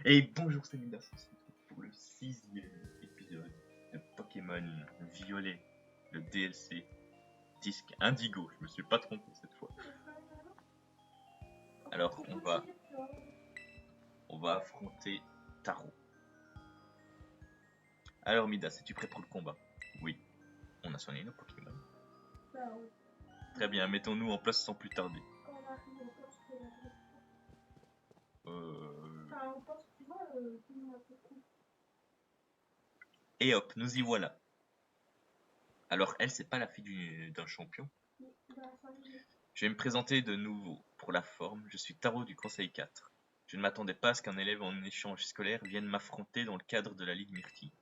Et bonjour, c'est Midas, on se retrouve pour le 6e épisode de Pokémon Violet, le DLC disque Indigo. Je me suis pas trompé cette fois. Alors on va affronter Taro. Alors Midas, es-tu prêt pour le combat? Oui. On a soigné nos Pokémon. Très bien, mettons-nous en place sans plus tarder. Et hop, nous y voilà. Alors elle, c'est pas la fille d'un champion. Je vais me présenter de nouveau. Pour la forme, je suis Taro du Conseil 4. Je ne m'attendais pas à ce qu'un élève en échange scolaire vienne m'affronter dans le cadre de la Ligue Myrtille.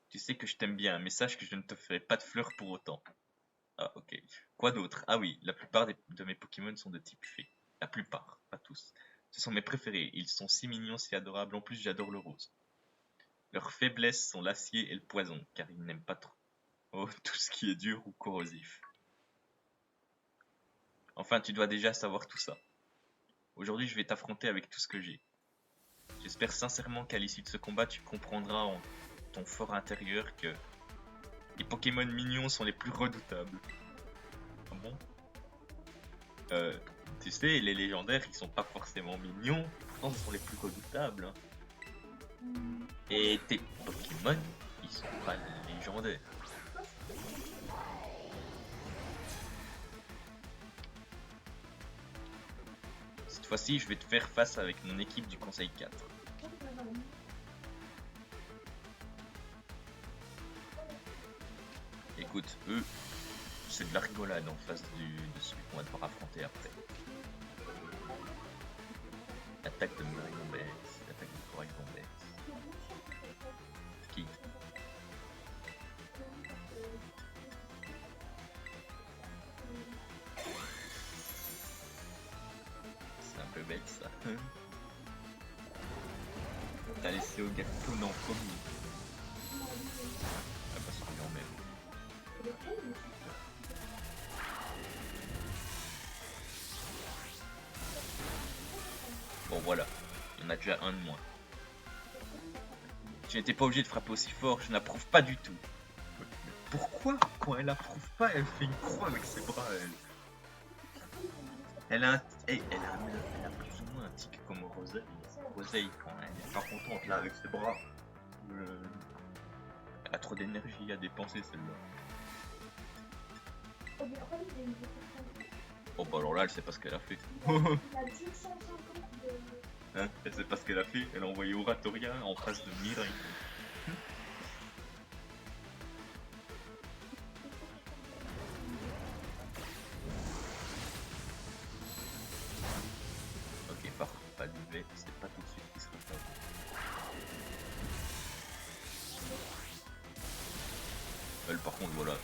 Tu sais que je t'aime bien, mais sache que je ne te ferai pas de fleurs pour autant. Ah, ok. Quoi d'autre? Ah oui, la plupart de mes Pokémon sont de type fée. La plupart, pas tous. Ce sont mes préférés, ils sont si mignons, si adorables, en plus j'adore le rose. Leurs faiblesses sont l'acier et le poison, car ils n'aiment pas trop tout ce qui est dur ou corrosif. Enfin, tu dois déjà savoir tout ça. Aujourd'hui, je vais t'affronter avec tout ce que j'ai. J'espère sincèrement qu'à l'issue de ce combat, tu comprendras en ton fort intérieur que les Pokémon mignons sont les plus redoutables. Ah bon? Tu sais, les légendaires, ils sont pas forcément mignons, pourtant ce sont les plus redoutables. Hein. Et tes Pokémon, ils sont pas légendaires. Cette fois-ci, je vais te faire face avec mon équipe du Conseil 4. Écoute, eux, c'est de la rigolade en face de celui qu'on va devoir affronter après. L'attaque de Mirailombex, l'attaque de Corailombex. Qui? C'est un peu bête ça. T'as laissé au gâteau en premier. Ah bah ça revient même. Bon voilà, il y en a déjà un de moins. Tu n'étais pas obligé de frapper aussi fort, je n'approuve pas du tout. Pourquoi, quand elle approuve pas, elle fait une croix avec ses bras, elle? Elle a plus ou moins un tic comme Rosé. Rosé, quand elle est pas contente là avec ses bras. Elle a trop d'énergie à dépenser celle-là. Oh bah alors là, elle sait pas ce qu'elle a fait. Hein, elle sait pas ce qu'elle a fait, elle a envoyé Oratoria en face de Mirai. Ok, par contre, pas d'IV, c'est pas tout de suite qui sera pas. Elle, par contre, voilà,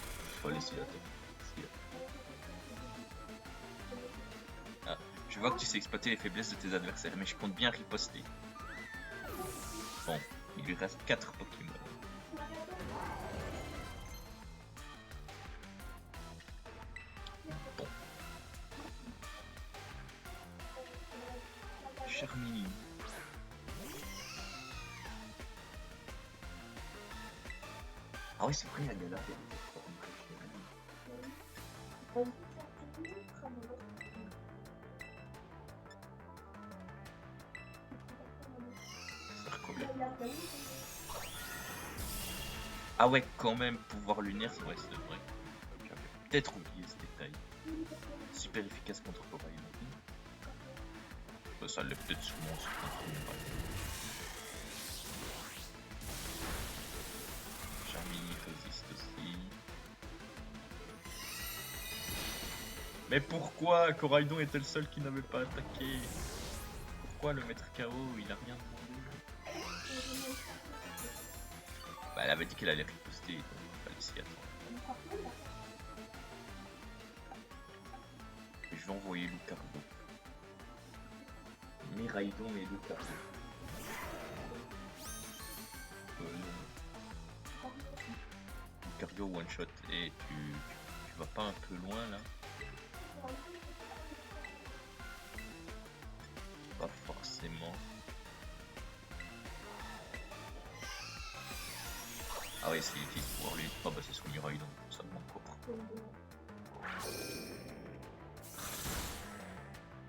faut aller s'y attaquer. Ah, je vois que tu sais exploiter les faiblesses de tes adversaires, mais je compte bien riposter. Bon, il lui reste 4 Pokémon. Bon. Charmini. Ah oui, c'est vrai, il y a là. Ah ouais, quand même, pouvoir lunaire, c'est vrai, c'est vrai. J'avais peut-être oublié ce détail. Super efficace contre Corail. Ça l'est peut-être sûrement sur contre Charmini résiste aussi. Mais pourquoi Coraidon était le seul qui n'avait pas attaqué? Pourquoi le maître KO, il a rien demandé? Bah, elle avait dit qu'elle allait riposter, donc il fallait s'y attendre. Je vais envoyer Lucardo. Miraidon et Lucardo. Lucardo one shot et tu vas pas un peu loin là? Pas forcément. Ah ouais, s'il utilise pouvoir lui. Ah bah c'est son Miraidon, ça me manque encore.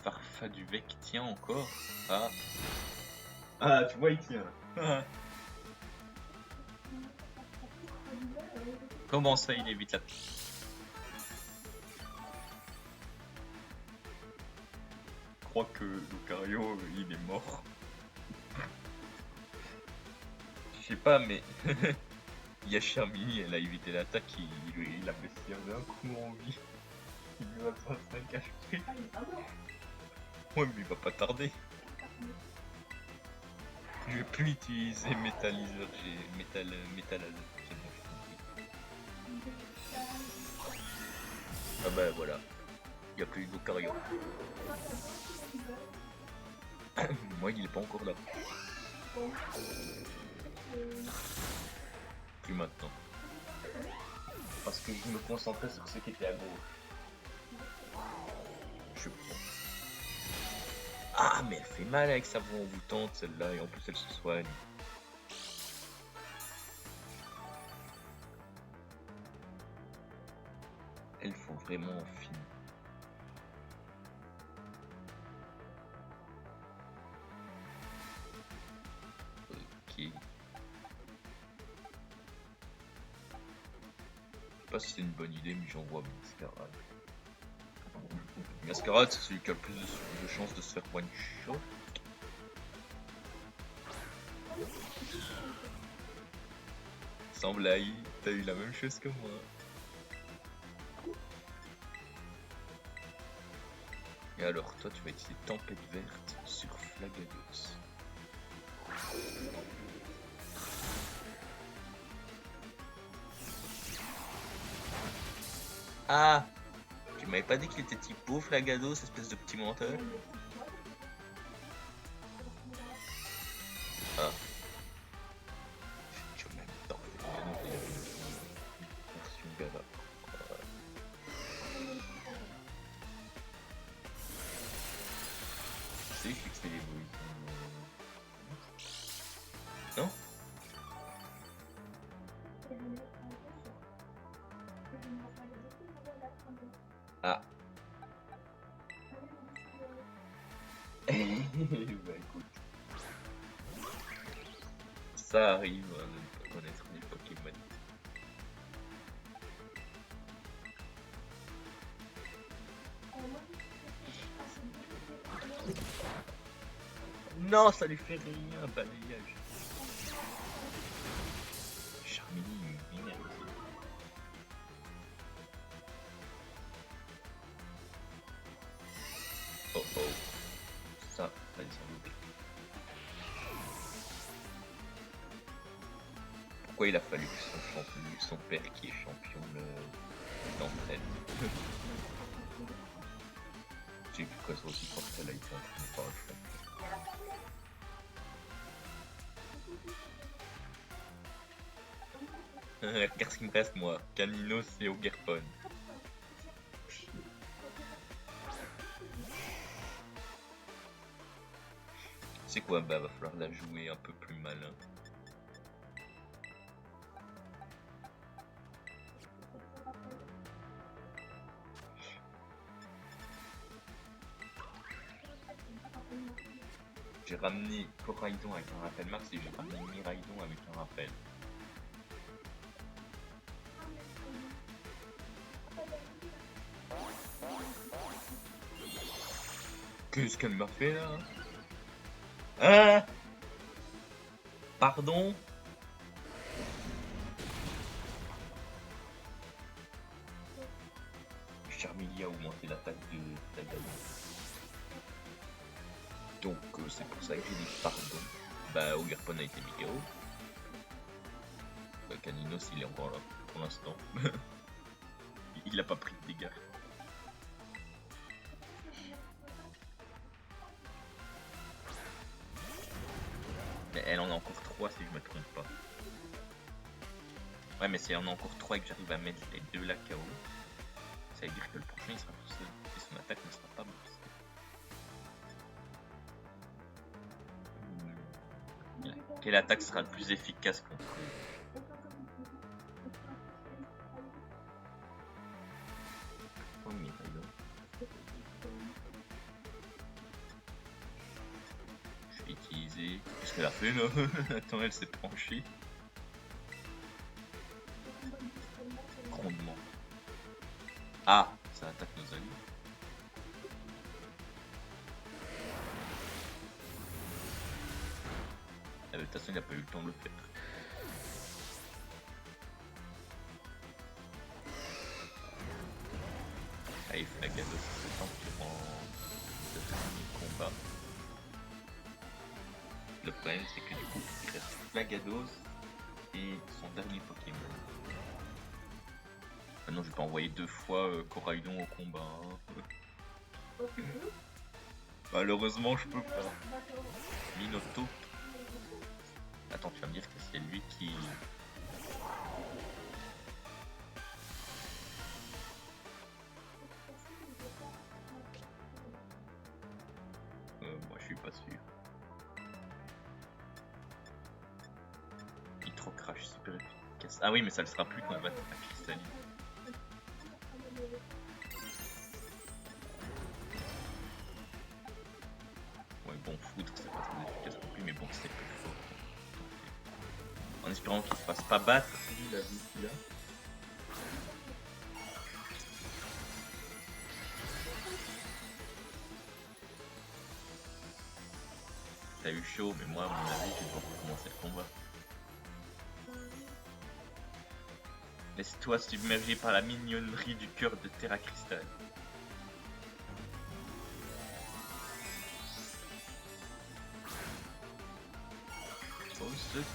Farfaduvec tient encore. Ah. Ah, tu vois, il tient. Comment ça, il évite la... Je crois que Lucario, il est mort. Je sais pas, mais... Il y a Charmini, elle a évité l'attaque, il a fait servir un coup en vie. Il lui a 35 HP. Ouais, mais il va pas tarder. Je vais plus utiliser Métalliseur, j'ai Métalliseur, c'est bon, j'ai compris. Ah bah voilà, il n'y a plus Lucario. Moi, il est pas encore là. Plus maintenant. Parce que je me concentrais sur ce qui était à gauche. Je prends. Ah, mais elle fait mal avec sa voix envoûtante, celle-là, et en plus elle se soigne. Elle faut vraiment en finir. Ok. Je sais pas si c'est une bonne idée, mais j'envoie Mascarade. Mascarade, c'est celui qui a le plus de chances de se faire one shot. Sans blague, t'as eu la même chose que moi. Et alors, toi, tu vas utiliser Tempête Verte sur Flagados. Ah! Tu m'avais pas dit qu'il était typo Flagados, espèce de petit menteur? Ah. Tu as même temps fait version Gala. Tu sais, je fixais l'évolution. Non? Ah. Bah écoute. Ça arrive à ne pas connaître les Pokémon. Non, ça lui fait rien, balayage. Charmini, merde. Oh oh. Ça, va s'en louper. Pourquoi il a fallu que son père qui est champion l'entraîne? J'ai vu quoi ça aussi quand elle a été entraînée par le champion. Qu'est-ce qu'il me reste moi? Caninos et Ogerpon. C'est quoi? Bah va falloir la jouer un peu plus malin. J'ai ramené Coraidon avec un rappel max et j'ai ramené Miraidon avec un rappel. Qu'est-ce qu'elle m'a fait là? Hein? Pardon? Charmilly a augmenté l'attaque de Tagada. Donc c'est pour ça que j'ai dit pardon. Bah Ogerpon a été mis KO. Bah, Caninos il est encore là pour l'instant. Il a pas pris de dégâts. Mais elle en a encore 3 si je me trompe pas. Ouais mais si elle en a encore 3 et que j'arrive à mettre les deux là KO, ça veut dire que le prochain il sera tout seul. Et son attaque ne sera pas boostée. Quelle attaque sera le plus efficace contre eux? Allez, qu'est-ce qu'elle a fait là? Attends, elle s'est penchée. Grondement. Ah, ça attaque nos alliés. De toute façon, il n'a pas eu le temps de le faire. Allez, Flagados, c'est temps durant le dernier combat. Le problème, c'est que du coup, il reste Flagados et son dernier Pokémon. Ah non, je vais pas envoyer 2 fois Coraidon au combat. Hein. Malheureusement, je peux pas. Minotaur. Attends, tu vas me dire que c'est lui qui... moi, je suis pas sûr. Nitro Crash, super efficace. Ah oui, mais ça le sera plus quand elle va attaquer Cristalline. Ouais, bon, Foudre, c'est pas très efficace non plus, mais bon, c'est plus fort. En espérant qu'il se fasse pas battre, vu la vie qu'il a. T'as eu chaud, mais moi, à mon avis, je vais devoir recommencer le combat. Laisse-toi submerger par la mignonnerie du cœur de Terra Cristal. Au secours!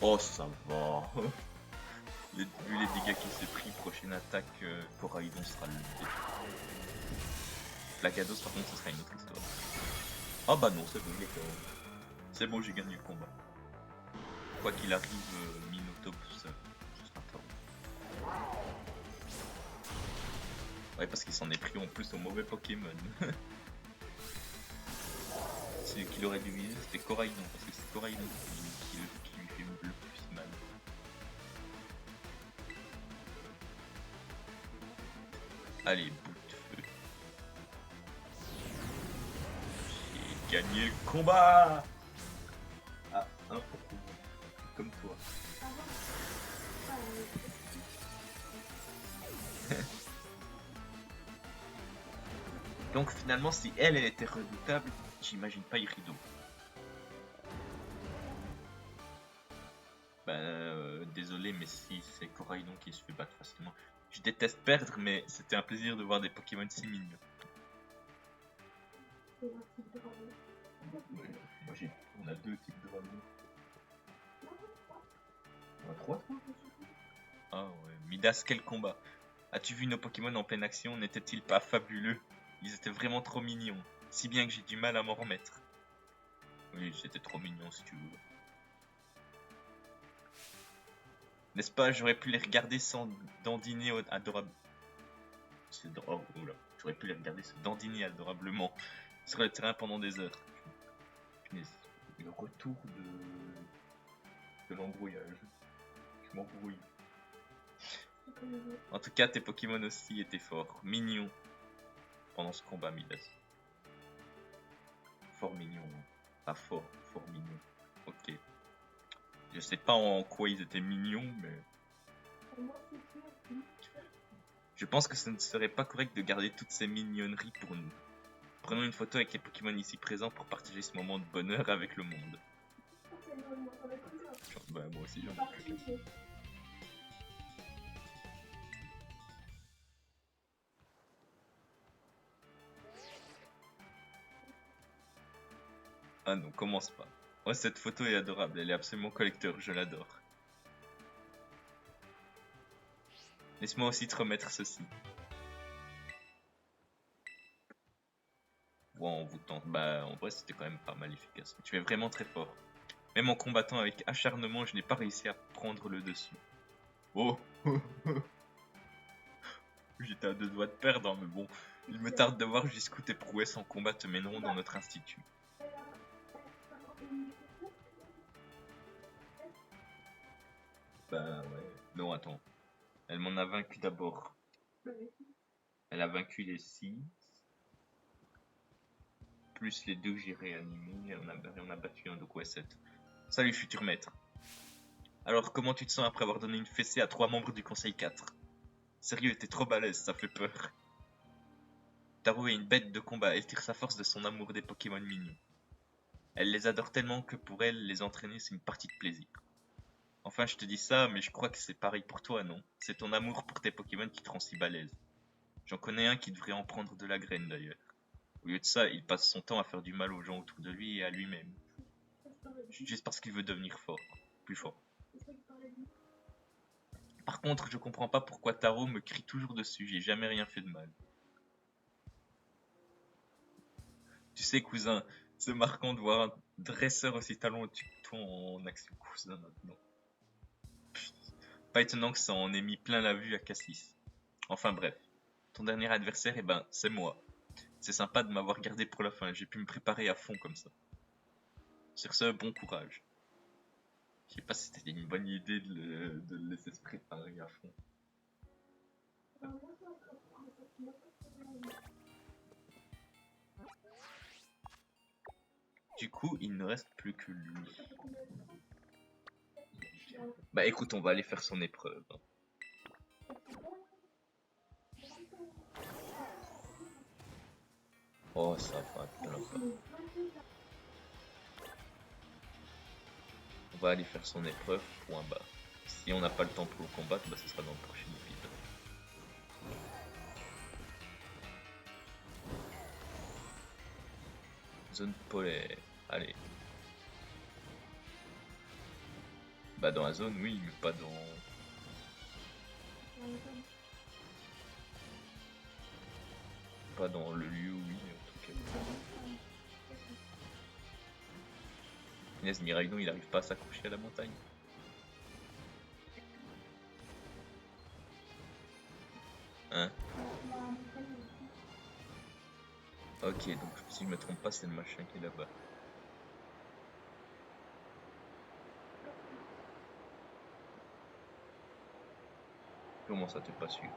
Oh, ça va! Vu les dégâts qu'il s'est pris, prochaine attaque, Coraidon sera le Flagados, par contre, ce sera une autre histoire. Ah bah non, c'est bon, c'est bon, j'ai gagné le combat. Quoi qu'il arrive, Minotaur, ce sera tort. Ouais, parce qu'il s'en est pris en plus au mauvais Pokémon. Celui qu'il aurait dû viser, c'était Coraidon, parce que c'est Coraidon qui lui fait le plus mal. Allez, bout de feu. J'ai gagné le combat! Ah, un Pokémon. Comme toi. Donc finalement, si elle était redoutable, j'imagine pas Irido. Désolé, mais si c'est Coraidon qui se fait battre facilement. Je déteste perdre, mais c'était un plaisir de voir des Pokémon si mignons. Ouais, on a 2 types de dragons. On a 3. Ah ouais, Midas, quel combat! As-tu vu nos Pokémon en pleine action? N'étaient-ils pas fabuleux? Ils étaient vraiment trop mignons, si bien que j'ai du mal à m'en remettre. Oui, c'était trop mignon si tu veux. N'est-ce pas, j'aurais pu les regarder sans dandiner adorable. C'est drôle, oula. J'aurais pu les regarder se dandiner adorablement sur le terrain pendant des heures. Le retour de l'embrouillage. Je m'embrouille. En tout cas, tes Pokémon aussi étaient forts, mignons pendant ce combat, Midas. Fort mignon. Pas fort, fort mignon. Ok. Je sais pas en quoi ils étaient mignons, mais... Je pense que ce ne serait pas correct de garder toutes ces mignonneries pour nous. Prenons une photo avec les Pokémon ici présents pour partager ce moment de bonheur avec le monde. Bah moi aussi j'en ai. Ah non, commence pas. Oh, cette photo est adorable, elle est absolument collector, je l'adore. Laisse-moi aussi te remettre ceci. Bon, on vous tente. Bah, en vrai, c'était quand même pas mal efficace. Tu es vraiment très fort. Même en combattant avec acharnement, je n'ai pas réussi à prendre le dessus. Oh. J'étais à 2 doigts de perdre, hein, mais bon. Il me tarde de voir jusqu'où tes prouesses en combat te mèneront dans notre institut. Bah ouais. Non, attends. Elle m'en a vaincu d'abord. Elle a vaincu les 6, plus les 2 que j'ai réanimés. On a battu un, donc ouais, 7. Salut, futur maître. Alors, comment tu te sens après avoir donné une fessée à 3 membres du Conseil 4? Sérieux, t'es trop balèze, ça fait peur. Taro est une bête de combat, elle tire sa force de son amour des Pokémon mignons. Elle les adore tellement que pour elle, les entraîner c'est une partie de plaisir. Enfin, je te dis ça, mais je crois que c'est pareil pour toi, non? C'est ton amour pour tes Pokémon qui te rend si balèze. J'en connais un qui devrait en prendre de la graine d'ailleurs. Au lieu de ça, il passe son temps à faire du mal aux gens autour de lui et à lui-même. Juste parce qu'il veut devenir fort. Plus fort. Par contre, je comprends pas pourquoi Taro me crie toujours dessus, j'ai jamais rien fait de mal. Tu sais, cousin, c'est marquant de voir un dresseur aussi talentueux que toi en action, cousin, maintenant. Pas étonnant que ça en ait mis plein la vue à Cassis. Enfin bref, ton dernier adversaire, eh ben, c'est moi. C'est sympa de m'avoir gardé pour la fin, j'ai pu me préparer à fond comme ça. Sur ce, bon courage. Je sais pas si c'était une bonne idée de le laisser se préparer à fond. Du coup, il ne reste plus que lui. Bah écoute, on va aller faire son épreuve. Oh, ça va, putain. On va aller faire son épreuve, point bas. Si on n'a pas le temps pour le combattre, bah ce sera dans le prochain épisode. Zone polaire, allez. Bah dans la zone, oui, mais pas dans... Pas dans le lieu, oui, en tout cas. Inès Miraidon, il arrive pas à s'accrocher à la montagne. Hein? Ok, donc si je me trompe pas, c'est le machin qui est là-bas. Comment ça, t'es pas sûr?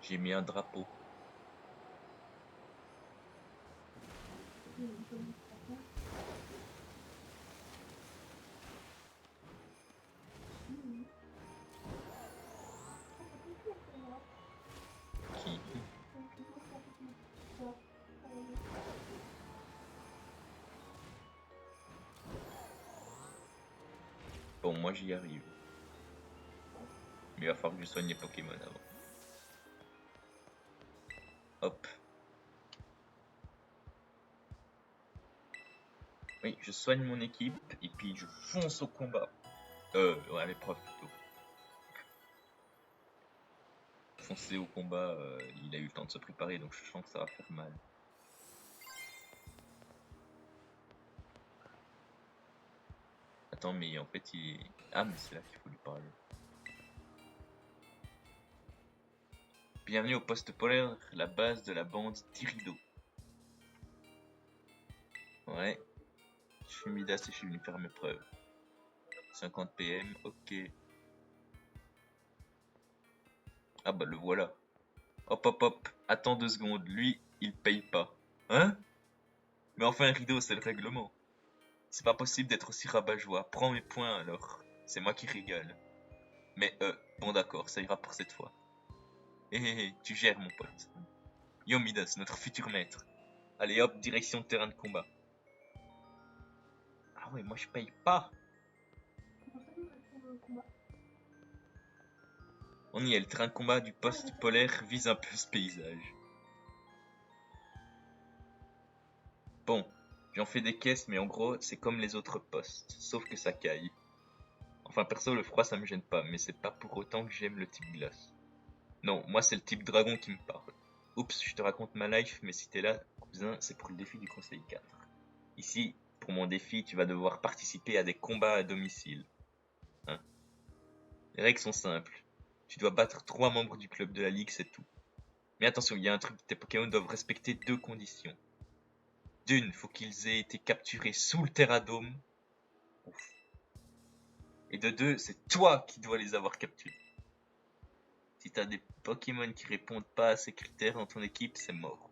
J'ai mis un drapeau. Qui? Bon, moi j'y arrive. Mais il va falloir que je soigne les Pokémon avant. Hop. Oui, je soigne mon équipe et puis je fonce au combat. Ouais, à l'épreuve plutôt. Foncer au combat, il a eu le temps de se préparer donc je sens que ça va faire mal. Attends, mais en fait il est... Ah, mais c'est là qu'il faut lui parler. Bienvenue au poste polaire, la base de la bande Tirido. Ouais. Je suis Midas et je suis venu faire mes preuves. 50 PM, ok. Ah bah le voilà. Hop hop hop, attends 2 secondes, lui, il paye pas. Hein? Mais enfin Rideau, c'est le règlement. C'est pas possible d'être aussi rabat-joie. Prends mes points alors. C'est moi qui rigole. Mais bon d'accord, ça ira pour cette fois. Hé hé hé, tu gères mon pote. Yo Midas, notre futur maître. Allez hop, direction de terrain de combat. Ah ouais, moi je paye pas. On y est, le terrain de combat du poste polaire vise un peu ce paysage. Bon, j'en fais des caisses, mais en gros, c'est comme les autres postes, sauf que ça caille. Enfin, perso, le froid, ça me gêne pas, mais c'est pas pour autant que j'aime le type glace. Non, moi, c'est le type dragon qui me parle. Oups, je te raconte ma life, mais si t'es là, cousin, c'est pour le défi du Conseil 4. Ici, pour mon défi, tu vas devoir participer à des combats à domicile. Hein? Les règles sont simples. Tu dois battre 3 membres du club de la ligue, c'est tout. Mais attention, il y a un truc, tes Pokémon doivent respecter 2 conditions. D'une, faut qu'ils aient été capturés sous le terradome. Ouf. Et de 2, c'est toi qui dois les avoir capturés. Si t'as des Pokémon qui répondent pas à ces critères dans ton équipe, c'est mort.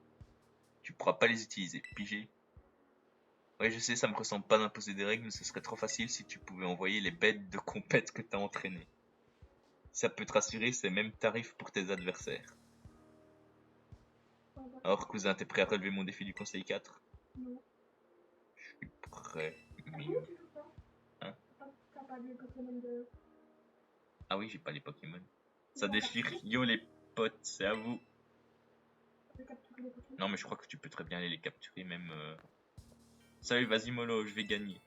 Tu pourras pas les utiliser, pigé. Ouais, je sais, ça me ressemble pas d'imposer des règles, mais ce serait trop facile si tu pouvais envoyer les bêtes de compète que t'as entraînées. Si ça peut te rassurer, c'est même tarif pour tes adversaires. Alors, cousin, t'es prêt à relever mon défi du conseil 4? Non. Je suis prêt, mais... Comment tu joues ça? Hein? T'as pas de Pokémon de... Ah oui, j'ai pas les Pokémon. Ça déchire. Yo les potes, c'est à vous. de capturer les Pokémon? Non, mais je crois que tu peux très bien aller les capturer, même... Salut, vas-y mollo, je vais gagner.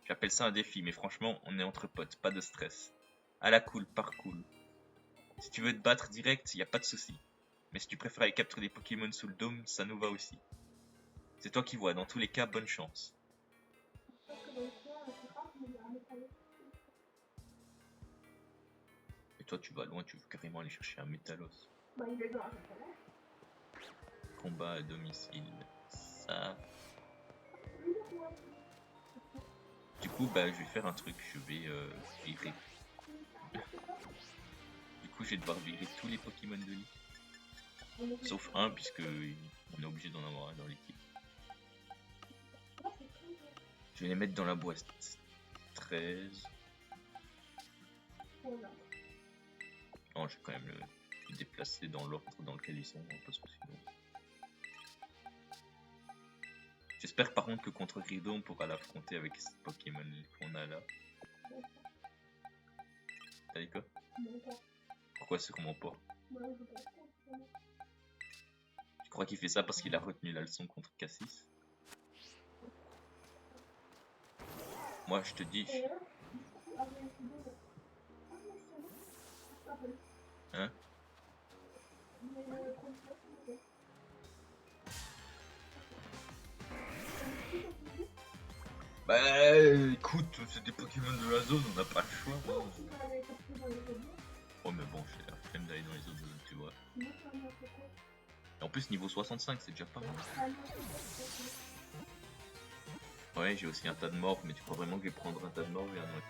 J'appelle ça un défi, mais franchement, on est entre potes, pas de stress. À la cool, par cool. Si tu veux te battre direct, y a pas de souci. Mais si tu préfères aller capturer des Pokémon sous le dôme, ça nous va aussi. C'est toi qui vois, dans tous les cas, bonne chance. Parce que dans le coin, c'est rare, mais il y a un métal. Et toi, tu vas loin, tu veux carrément aller chercher un Métalos. Bah, il est dans la métal. Combat à domicile. Ça... Du coup, bah, je vais faire un truc, je vais virer. Du coup, je vais devoir virer tous les Pokémon de l'île. Sauf un, puisque on est obligé d'en avoir un dans l'équipe. Je vais les mettre dans la boîte 13. Non, je vais quand même le déplacer dans l'ordre dans lequel ils sont, parce que sinon... J'espère par contre que contre Rideau, on pourra l'affronter avec ces Pokémon qu'on a là. T'as dit quoi? Pourquoi sûrement pas? Tu crois qu'il fait ça parce qu'il a retenu la leçon contre Cassis? Moi, je te dis... Hein? Bah écoute, c'est des Pokémon de la zone, on n'a pas le choix. Oh mais bon, j'ai la flemme d'aller dans les autres zones, tu vois. Et en plus, niveau 65, c'est déjà pas mal. Ouais, j'ai aussi un tas de morts, mais tu crois vraiment que je vais prendre un tas de morts et un autre?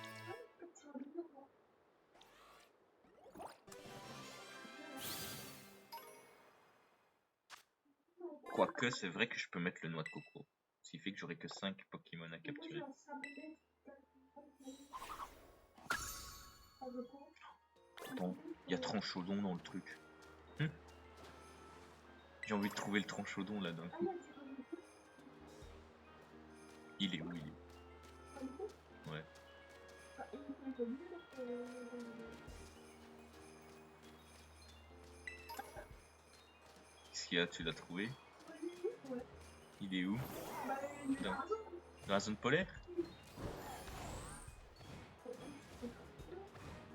Quoique, c'est vrai que je peux mettre le noix de coco. Ce qui fait que j'aurai que 5 Pokémon à capturer. Attends, il y a Tranchaudon dans le truc. J'ai envie de trouver le Tranchaudon là d'un coup. Il est où, il est? Ouais. Qu'est-ce qu'il y a? Tu l'as trouvé? Il est où? Dans la zone polaire?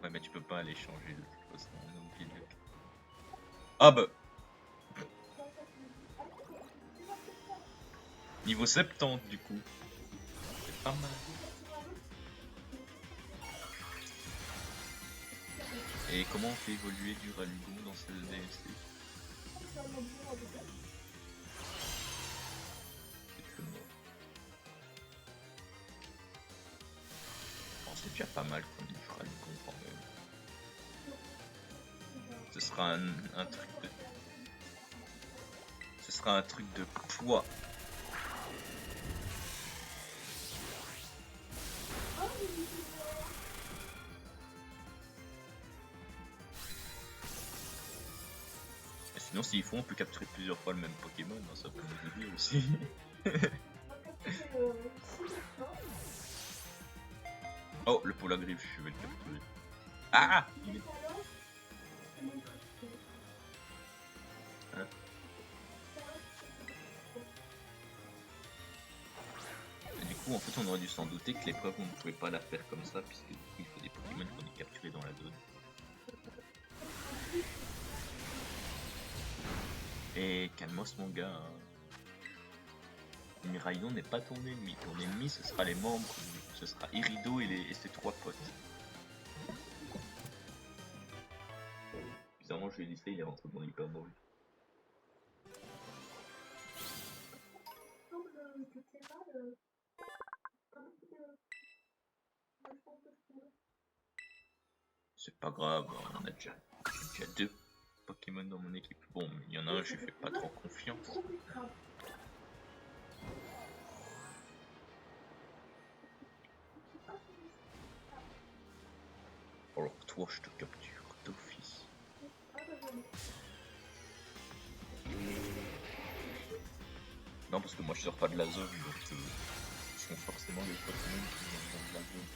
Ouais, mais tu peux pas aller changer de toute façon, on est obligé de... Ah bah! Niveau 70 du coup. C'est pas mal. Et comment on fait évoluer du Ralugon dans ce DLC? C'est très mort. Bon, c'est déjà pas mal comme du Ralugon quand même. Ce sera un truc de... Ce sera un truc de poids. Et sinon, s'il faut, on peut capturer plusieurs fois le même Pokémon, hein, ça peut nous aider aussi. Oh, le Polagriffe, je vais le capturer. Ah! Il est... Hein? Et du coup, en fait, on aurait dû s'en douter que l'épreuve, on ne pouvait pas la faire comme ça, puisque du coup, il faut des Pokémon qu'on ait capturés dans la zone. Et calmos mon gars, hein. Miraidon n'est pas ton ennemi. Ton ennemi, ce sera les membres, ce sera Irido et ses 3 potes. Bizarrement, je lui ai dit ça, il est rentré dans l'hyperbole. C'est pas grave, on a déjà, j'ai déjà 2 Pokémon dans mon équipe. Bon, mais il y en a un, je lui fais pas trop confiance. Alors toi, je te capture d'office. Non, parce que moi je sors pas de la zone, donc ce sont forcément des Pokémon qui sont dans la zone.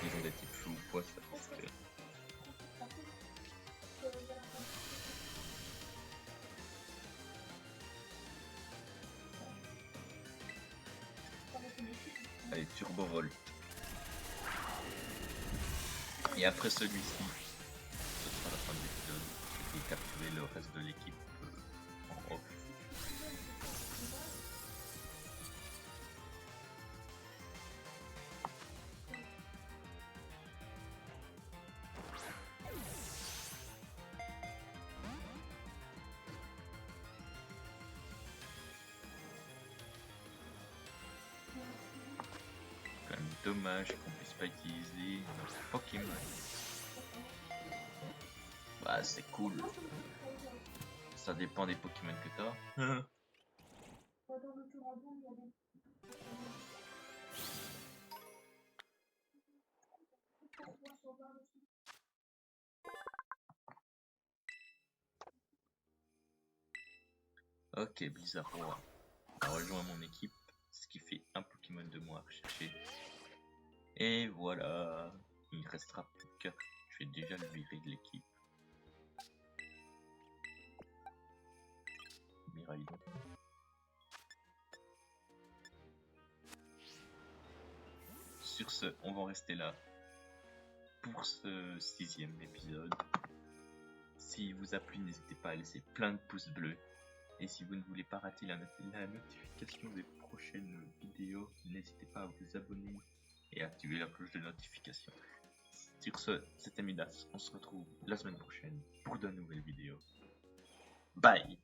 S'ils ont des types fous ou quoi, ça risque. Allez, Turbo Volt. Et après celui-ci, ce sera la fin de l'épisode. Je vais capturer le reste de l'équipe en off. Quand même dommage qu'on puisse pas utiliser notre Pokémon. Bah c'est cool. Ça dépend des Pokémon que t'as. Ok, Blizzard a rejoint mon équipe, ce qui fait un Pokémon de moi à rechercher. Et voilà, il restera plus qu'à. Je vais déjà le virer de l'équipe. Miraidon. Sur ce, on va en rester là pour ce 6e épisode. S'il vous a plu, n'hésitez pas à laisser plein de pouces bleus. Et si vous ne voulez pas rater la notification des prochaines vidéos, n'hésitez pas à vous abonner et à activer la cloche de notification. Sur ce, c'était Midas. On se retrouve la semaine prochaine pour de nouvelles vidéos. Bye!